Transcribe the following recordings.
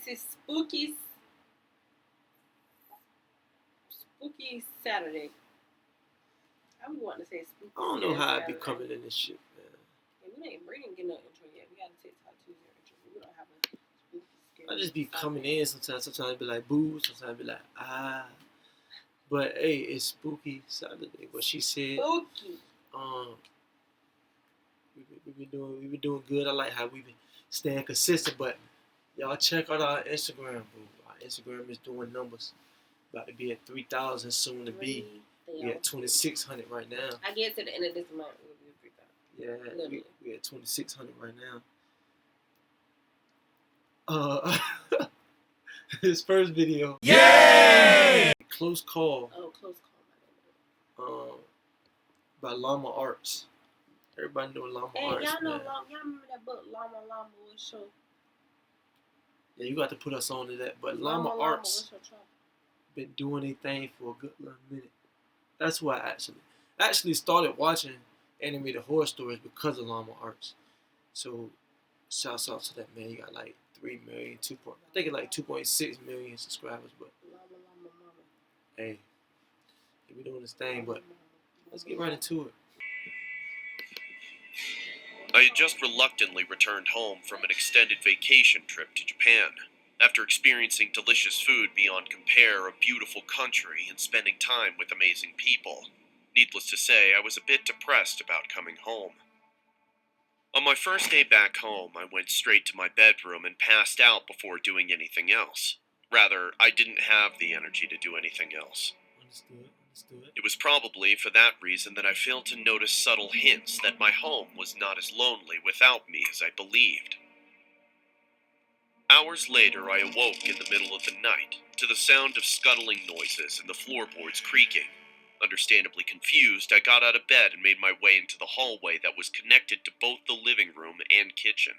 This is Spooky Saturday. I was wanting to say Spooky. I don't know how I be coming in this shit, man. Yeah, we didn't get no intro yet. We got a TikTok Tuesday intro. We don't have a spooky scary. I just be coming in sometimes. Sometimes I be like boo. Sometimes I be like ah. But hey, it's Spooky Saturday. What she said. Spooky. We been doing good. I like how we been staying consistent. But y'all check out our Instagram, boo. Our Instagram is doing numbers. About to be at 3,000 soon to be. We at 2,600 right now. I guess at the end of this month we'll be at 3,000. Yeah, we at 2,600 right now. His first video. Yay! Close Call. Oh, Close Call. By Llama Arts. Everybody know Llama Arts. Y'all know y'all remember that book Llama What's Your? Yeah, you got to put us on to that. But Llama Arts been doing their thing for a good little minute. That's why I actually started watching animated horror stories because of Llama Arts. So shouts out to that man. You got like 3 million, I think it's like 2.6 million subscribers. But hey, he be doing this thing. But let's get right into it. I had just reluctantly returned home from an extended vacation trip to Japan. After experiencing delicious food beyond compare, a beautiful country, and spending time with amazing people. Needless to say, I was a bit depressed about coming home. On my first day back home, I went straight to my bedroom and passed out before doing anything else. Rather, I didn't have the energy to do anything else. Understood. It was probably for that reason that I failed to notice subtle hints that my home was not as lonely without me as I believed. Hours later, I awoke in the middle of the night to the sound of scuttling noises and the floorboards creaking. Understandably confused, I got out of bed and made my way into the hallway that was connected to both the living room and kitchen.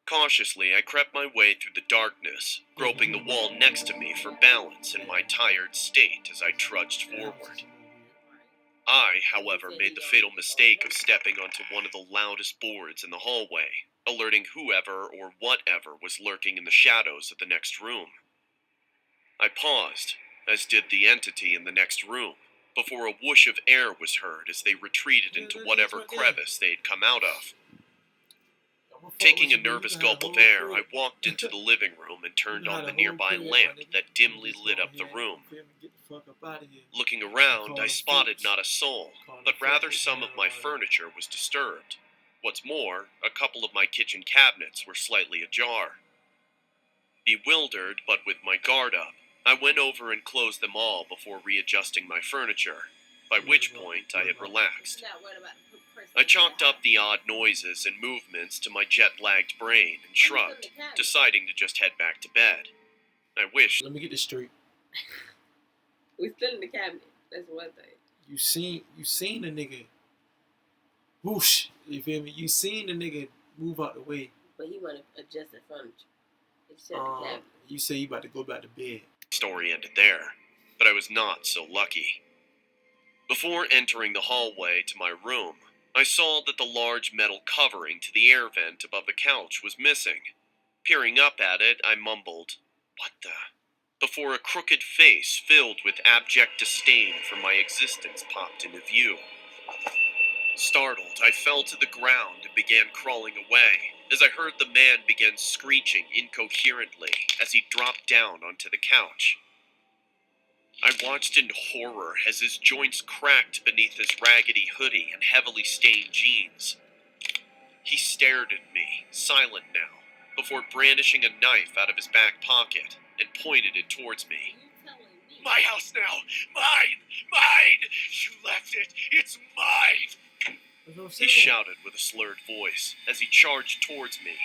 Cautiously, I crept my way through the darkness, groping the wall next to me for balance in my tired state as I trudged forward. I, however, made the fatal mistake of stepping onto one of the loudest boards in the hallway, alerting whoever or whatever was lurking in the shadows of the next room. I paused, as did the entity in the next room, before a whoosh of air was heard as they retreated into whatever crevice they had come out of. Taking a nervous gulp of air, I walked into the living room and turned on the nearby lamp that dimly lit up the room. Looking around, I spotted not a soul, but rather some of my furniture was disturbed. What's more, a couple of my kitchen cabinets were slightly ajar. Bewildered, but with my guard up, I went over and closed them all before readjusting my furniture, by which point I had relaxed. I chalked up the odd noises and movements to my jet-lagged brain and shrugged, deciding to just head back to bed. I wished... Let me get this straight. We still in the cabinet. That's one thing. You seen the nigga whoosh, you feel me? You seen the nigga move out the way. But he wanted to adjust the furniture. Except the cabinet. You say you about to go back to bed. Story ended there, but I was not so lucky. Before entering the hallway to my room, I saw that the large metal covering to the air vent above the couch was missing. Peering up at it, I mumbled, "What the?" before a crooked face filled with abject disdain for my existence popped into view. Startled, I fell to the ground and began crawling away, as I heard the man begin screeching incoherently as he dropped down onto the couch. I watched in horror as his joints cracked beneath his raggedy hoodie and heavily stained jeans. He stared at me, silent now, before brandishing a knife out of his back pocket and pointed it towards me. "My house now! Mine! Mine! You left it! It's mine!" He shouted with a slurred voice as he charged towards me.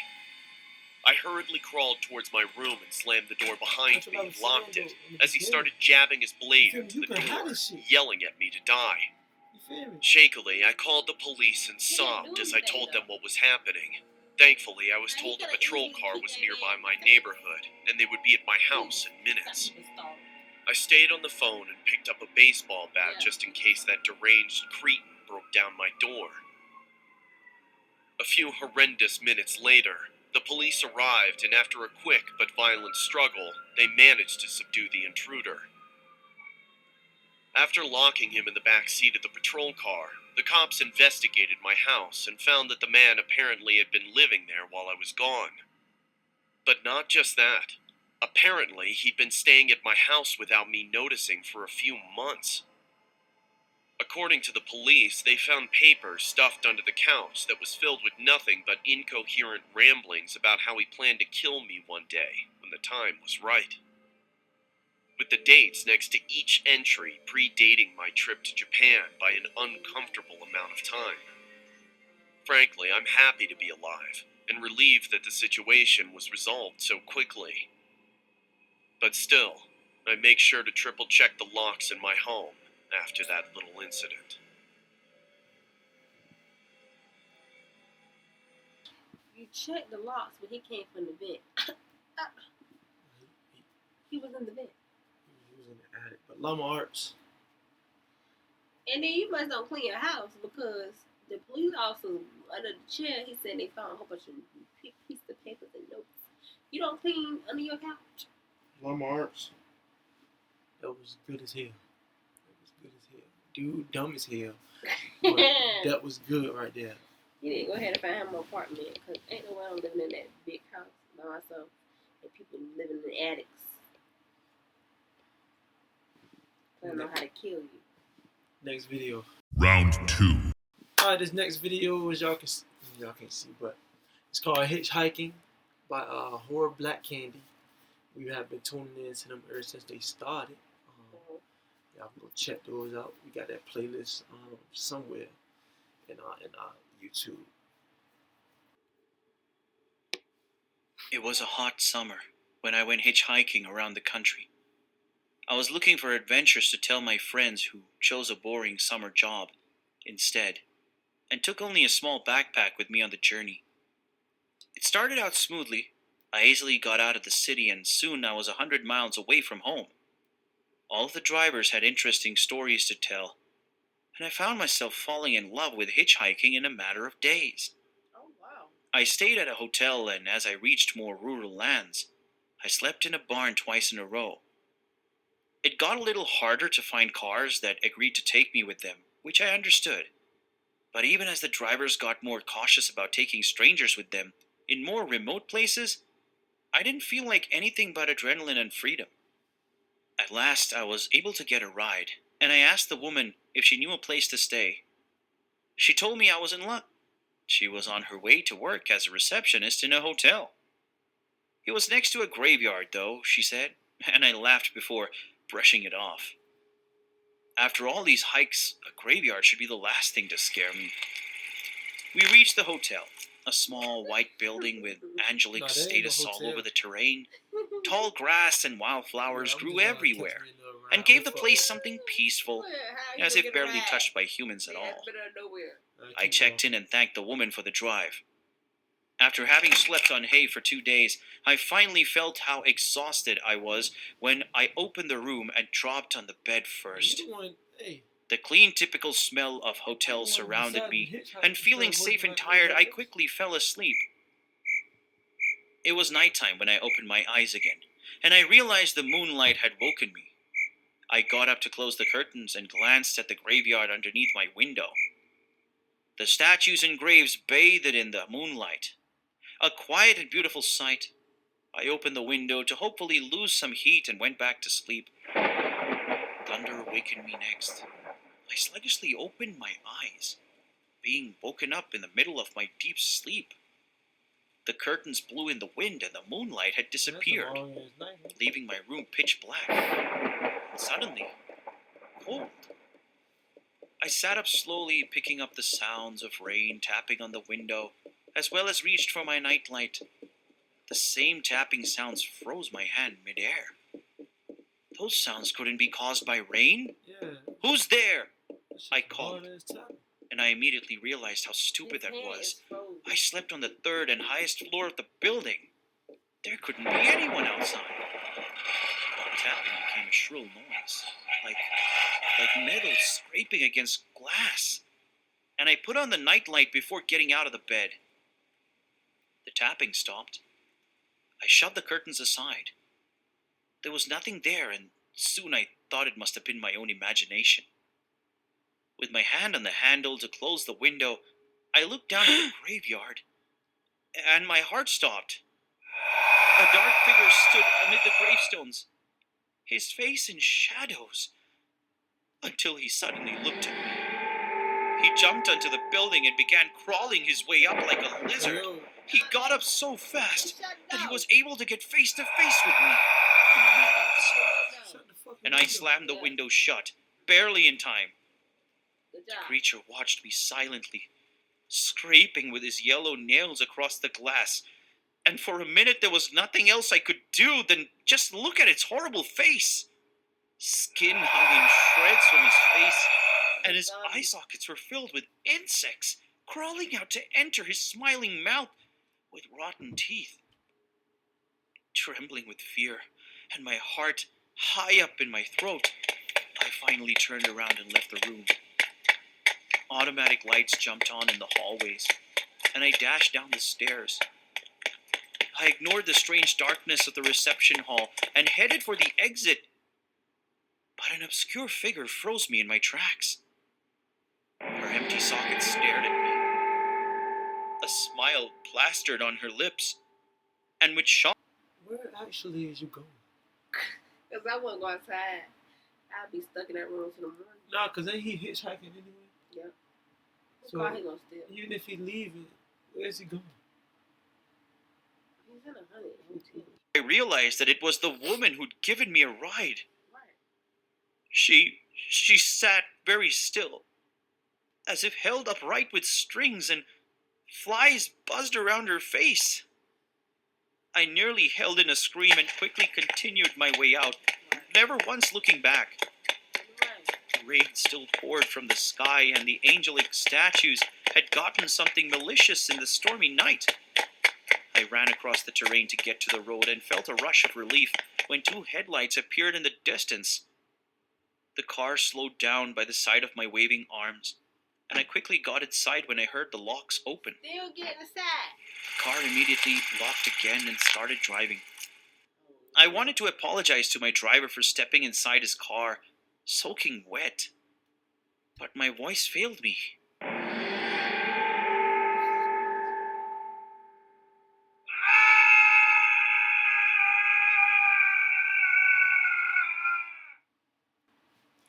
I hurriedly crawled towards my room and slammed the door behind me and locked it as he started jabbing his blade into the door, yelling at me to die. Shakily, I called the police and sobbed as I told them what was happening. Thankfully, I was told a patrol car was nearby my neighborhood and they would be at my house in minutes. I stayed on the phone and picked up a baseball bat just in case that deranged cretin broke down my door. A few horrendous minutes later, The police arrived, and after a quick but violent struggle, they managed to subdue the intruder. After locking him in the back seat of the patrol car, the cops investigated my house and found that the man apparently had been living there while I was gone. But not just that. Apparently, he'd been staying at my house without me noticing for a few months. According to the police, they found paper stuffed under the couch that was filled with nothing but incoherent ramblings about how he planned to kill me one day when the time was right. With the dates next to each entry predating my trip to Japan by an uncomfortable amount of time. Frankly, I'm happy to be alive and relieved that the situation was resolved so quickly. But still, I make sure to triple check the locks in my home after that little incident. You checked the locks when he came from the vent. He was in the vent. He was in the attic. But Llama Arts. And then you must don't clean your house because the police officer under the chair, he said they found a whole bunch of pieces of papers and notes. You don't clean under your couch? Llama Arts. That was good as hell. That was good as hell. Dude, dumb as hell. But that was good right there. You need to go ahead and find him an apartment because ain't no way I'm living in that big house by myself and people living in attics. I don't know how to kill you. Next video. Round 2. Alright, this next video, as y'all can see, but it's called Hitchhiking by Horror Black Candy. We have been tuning in to them ever since they started. Y'all can go check those out. We got that playlist somewhere in YouTube. It was a hot summer when I went hitchhiking around the country. I was looking for adventures to tell my friends who chose a boring summer job instead, and took only a small backpack with me on the journey. It started out smoothly. I easily got out of the city and soon I was 100 miles away from home. All of the drivers had interesting stories to tell, and I found myself falling in love with hitchhiking in a matter of days. Oh, wow. I stayed at a hotel, and as I reached more rural lands, I slept in a barn twice in a row. It got a little harder to find cars that agreed to take me with them, which I understood. But even as the drivers got more cautious about taking strangers with them in more remote places, I didn't feel like anything but adrenaline and freedom. At last, I was able to get a ride, and I asked the woman if she knew a place to stay. She told me I was in luck. She was on her way to work as a receptionist in a hotel. It was next to a graveyard, though, she said, and I laughed before brushing it off. After all these hikes, a graveyard should be the last thing to scare me. We reached the hotel, a small white building with angelic status all over the terrain. Tall grass and wildflowers grew everywhere, and gave the place something peaceful, as if barely touched by humans at all. I checked in and thanked the woman for the drive. After having slept on hay for 2 days, I finally felt how exhausted I was when I opened the room and dropped on the bed first. The clean, typical smell of hotels surrounded me, and feeling safe and tired, I quickly fell asleep. It was nighttime when I opened my eyes again, and I realized the moonlight had woken me. I got up to close the curtains and glanced at the graveyard underneath my window. The statues and graves bathed in the moonlight. A quiet and beautiful sight. I opened the window to hopefully lose some heat and went back to sleep. Thunder awakened me next. I sluggishly opened my eyes, being woken up in the middle of my deep sleep. The curtains blew in the wind and the moonlight had disappeared, leaving my room pitch black. And suddenly, cold. I sat up slowly, picking up the sounds of rain tapping on the window, as well as reached for my nightlight. The same tapping sounds froze my hand midair. Those sounds couldn't be caused by rain? Yeah. Who's there? I called, and I immediately realized how stupid that was. I slept on the third and highest floor of the building. There couldn't be anyone outside. While tapping became a shrill noise, like metal scraping against glass. And I put on the nightlight before getting out of the bed. The tapping stopped. I shoved the curtains aside. There was nothing there, and soon I thought it must have been my own imagination. With my hand on the handle to close the window, I looked down at the graveyard, and my heart stopped. A dark figure stood amid the gravestones, his face in shadows, until he suddenly looked at me. He jumped onto the building and began crawling his way up like a lizard. He got up so fast that he was able to get face to face with me in a matter of seconds. And I slammed the window shut, barely in time. The creature watched me silently, scraping with his yellow nails across the glass, and for a minute there was nothing else I could do than just look at its horrible face. Skin hung in shreds from his face, and his eye sockets were filled with insects crawling out to enter his smiling mouth with rotten teeth. Trembling with fear, and my heart high up in my throat, I finally turned around and left the room. Automatic lights jumped on in the hallways, and I dashed down the stairs. I ignored the strange darkness of the reception hall and headed for the exit, but an obscure figure froze me in my tracks. Her empty socket stared at me. A smile plastered on her lips, and with shock... Where actually is you going? Because I wouldn't go outside. I'd be stuck in that room till the morning. Nah, because ain't he hitchhiking anyway? Yep. So, car he gonna steal? Even if he leaving, where's he going? He's in a hotel. I realized that it was the woman who'd given me a ride. Right. She sat very still, as if held upright with strings, and flies buzzed around her face. I nearly held in a scream and quickly continued my way out, never once looking back. The rain still poured from the sky, and the angelic statues had gotten something malicious in the stormy night. I ran across the terrain to get to the road and felt a rush of relief when two headlights appeared in the distance. The car slowed down by the side of my waving arms, and I quickly got inside when I heard the locks open. Still get inside. The car immediately locked again and started driving. I wanted to apologize to my driver for stepping inside his car, soaking wet, but my voice failed me.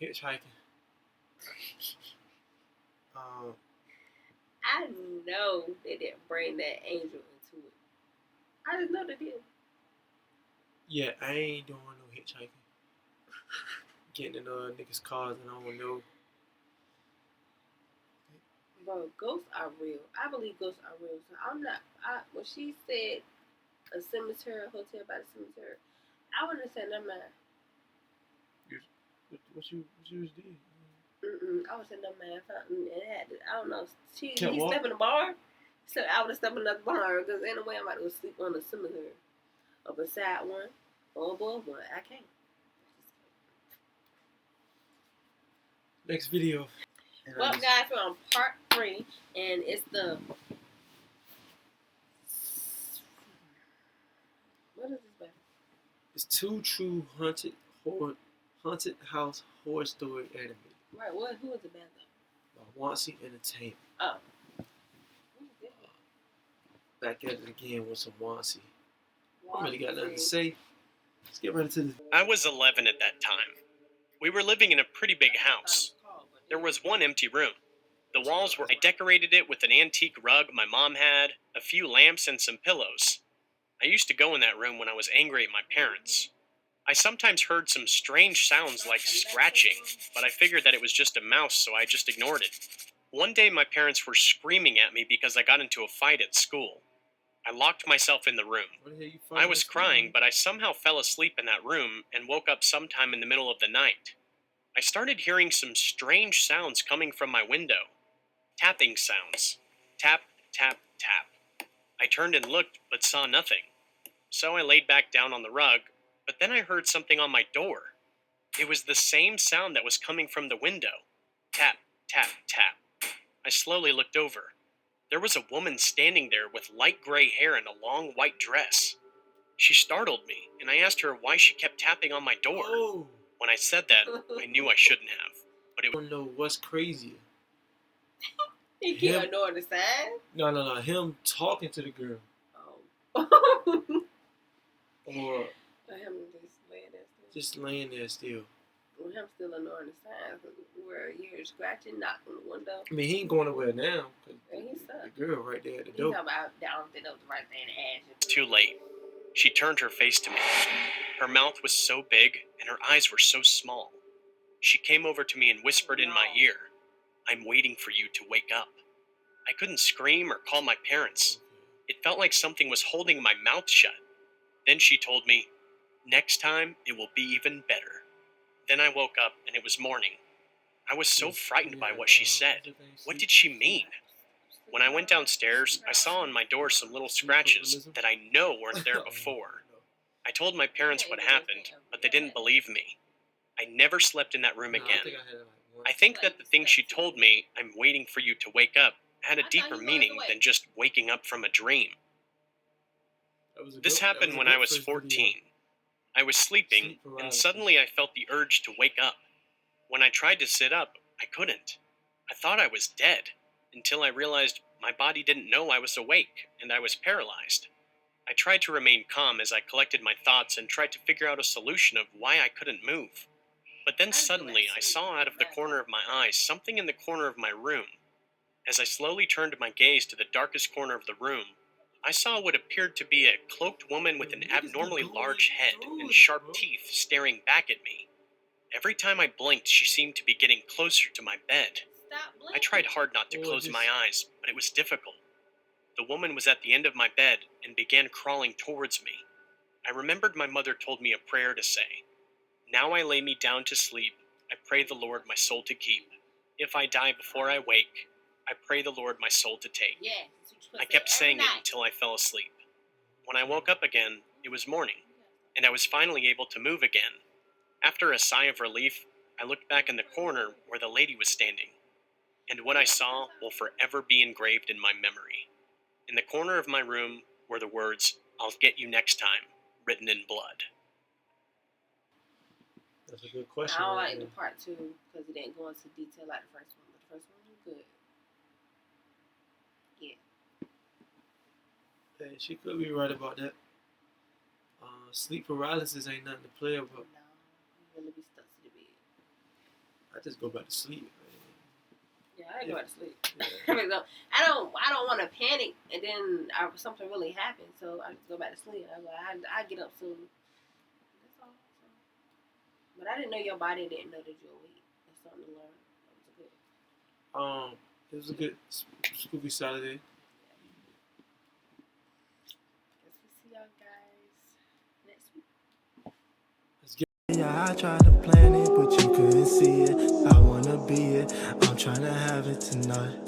Hitchhiking. I know they didn't bring that angel into it. I just know they did. Yeah, I ain't doing no hitchhiking. Getting in niggas' cars and I don't know. Bro, ghosts are real. I believe ghosts are real. So I'm not. When she said a cemetery, a hotel by the cemetery, I wouldn't have said never mind. What you was doing? I would have said never mind. I don't know. He Can't walk? stepped in the barn. So I would have stepped in another barn because anyway I might go sleep on the cemetery, or beside one, or above one. I can't. Next video. Well, guys, we're on part 3, and it's the... What is this about? It's 2 true haunted house horror story anime. Right, who is it about, though? By Wansi Entertainment. Oh. Back at it again with some Wansi. I really got nothing to say. Let's get right into this. I was 11 at that time. We were living in a pretty big house. There was one empty room. The walls were... I decorated it with an antique rug my mom had, a few lamps, and some pillows. I used to go in that room when I was angry at my parents. I sometimes heard some strange sounds like scratching, but I figured that it was just a mouse, so I just ignored it. One day my parents were screaming at me because I got into a fight at school. I locked myself in the room. I was crying, but I somehow fell asleep in that room and woke up sometime in the middle of the night. I started hearing some strange sounds coming from my window. Tapping sounds. Tap, tap, tap. I turned and looked, but saw nothing. So I laid back down on the rug, but then I heard something on my door. It was the same sound that was coming from the window. Tap, tap, tap. I slowly looked over. There was a woman standing there with light gray hair and a long white dress. She startled me, and I asked her why she kept tapping on my door. Oh, When I said that, I knew I shouldn't have. But I don't know what's crazier. He can't ignore the sign. No. Him talking to the girl. Oh. Or him just laying there still. just laying there still. Or him still ignoring the signs. Where you're scratching, knocking on the window. I mean, he ain't going nowhere now. And he's stuck. The girl right there at the He's door. talking about down the right thing to ask. too late. She turned her face to me. Her mouth was so big, and her eyes were so small. She came over to me and whispered in my ear, "I'm waiting for you to wake up." I couldn't scream or call my parents. It felt like something was holding my mouth shut. Then she told me, "Next time, it will be even better." Then I woke up, and it was morning. I was so frightened by what she said. What did she mean? When I went downstairs, I saw on my door some little scratches that I know weren't there before. I told my parents what happened, but they didn't believe me. I never slept in that room again. I think that the thing she told me, "I'm waiting for you to wake up," had a deeper meaning than just waking up from a dream. This happened when I was 14. I was sleeping, and suddenly I felt the urge to wake up. When I tried to sit up, I couldn't. I thought I was dead, until I realized my body didn't know I was awake, and I was paralyzed. I tried to remain calm as I collected my thoughts and tried to figure out a solution of why I couldn't move. But then suddenly I saw out of the corner of my eye something in the corner of my room. As I slowly turned my gaze to the darkest corner of the room, I saw what appeared to be a cloaked woman with an abnormally large head and sharp teeth staring back at me. Every time I blinked, she seemed to be getting closer to my bed. I tried hard not to close my eyes, but it was difficult. The woman was at the end of my bed and began crawling towards me. I remembered my mother told me a prayer to say. "Now I lay me down to sleep. I pray the Lord my soul to keep. If I die before I wake, I pray the Lord my soul to take." I kept saying it until I fell asleep. When I woke up again, it was morning, and I was finally able to move again. After a sigh of relief, I looked back in the corner where the lady was standing, and what I saw will forever be engraved in my memory. In the corner of my room were the words, "I'll get you next time," written in blood. That's a good question. I don't like the part 2 because it didn't go into detail like the first one, but the first one was good. Yeah. Hey, she could be right about that. Sleep paralysis ain't nothing to play about. No, you really be stuck to the bed. I just go back to sleep. Yeah, I go back to sleep. Yeah. I don't want to panic, and then something really happens, so I just go back to sleep. I get up soon. That's all. So. But I didn't know your body didn't know that you were weak. That's something to learn. That was good. It was a good spooky Saturday. Guess we see y'all guys next week. Let's get. Yeah, I tried to plan it, but you couldn't see it. I wanna be it, I'm trying to have it tonight.